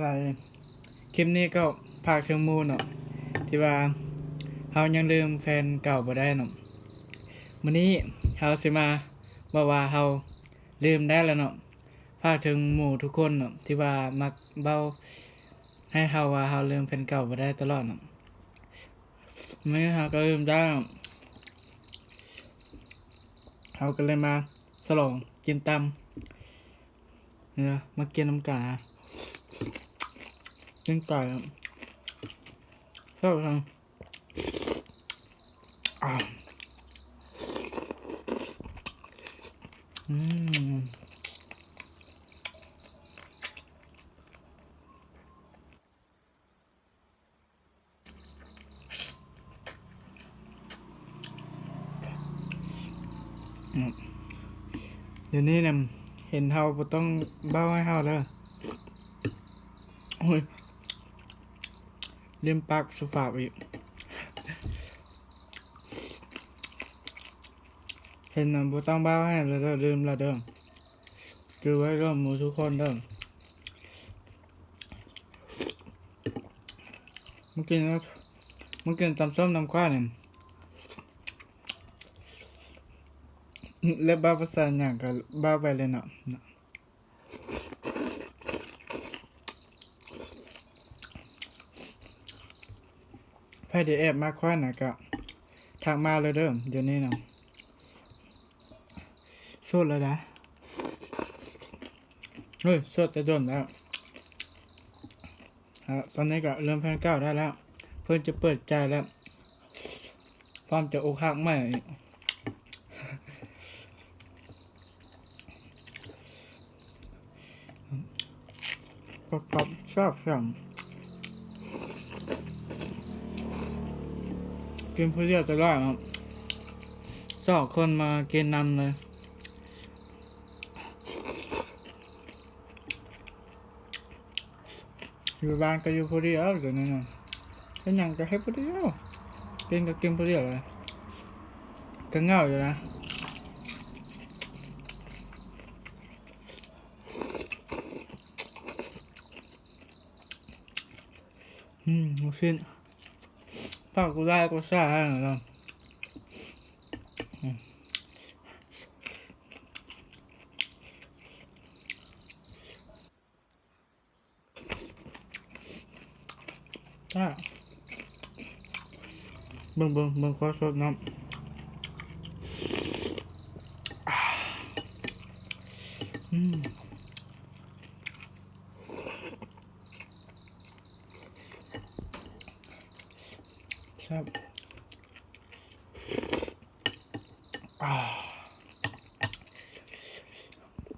ว่าคลิปนี้ก็พากถึงหมู่เนาะที่ว่าเฮายังลืมแฟนเก่าบ่ได้เนาะมื้อนี้เฮาสิมาบอกว่าเฮาลืมได้แล้วเนาะพากถึงหมู่ทุกคนเนาะที่ว่ามักเว้าให้เฮาว่าเฮาลืมแฟนเก่าบ่ได้ตลอดเนาะมื้อนี้เฮาก็ลืมได้เนาะเฮาก็เลยมาฉลองกินตำเนี่ยมากินน้ำกากินไก่เนาะชอบจังอ่าอืมอืมเดี๋ยวนี้เนี่ยเห็นเฮาบ่ต้องเบ้าให้เฮาแล้วโอ้ยลืมปักสุภาพอีกเห็นน่ะบ่ต้องเบ้าให้แล้วเด้อลืมแล้วเด้อคือไว้ร่วมหมู่ทุกคนเด้อมึงกินแล้วมึงกินตำส้มตำกว้าเนี่ยแล้วบ้าภาษาหยังก็บ้าไปเลยเนาะไผได้แอบมาคว้าน่ะก็ทักมาเลยเด้อเดี๋ยวนี้เนาะโสดแล้วนะเฮ้ยโสดแต่โดนแล้วตอนนี้ก็เริ่มแฟนเก่าได้แล้วเพิ่นจะเปิดใจแล้วพร้อมจะอกหักใหม่อีกก็ชอบสั่งกินผู้เดียวจะได้ครับสองคนมากินนำเลยอยู่บ้านก็อยู่ผู้เดียวเดี๋ยวนี้นะเป็นหยังก็ให้ผู้เดียวกินก็กินผู้เดียวเลยก็เหงาอยู่นะลูกชิ้นถ้ากูได้ก็ซ่าให้หน่อยนะถ้าเบิ่งขอสดน้ำอืมครับ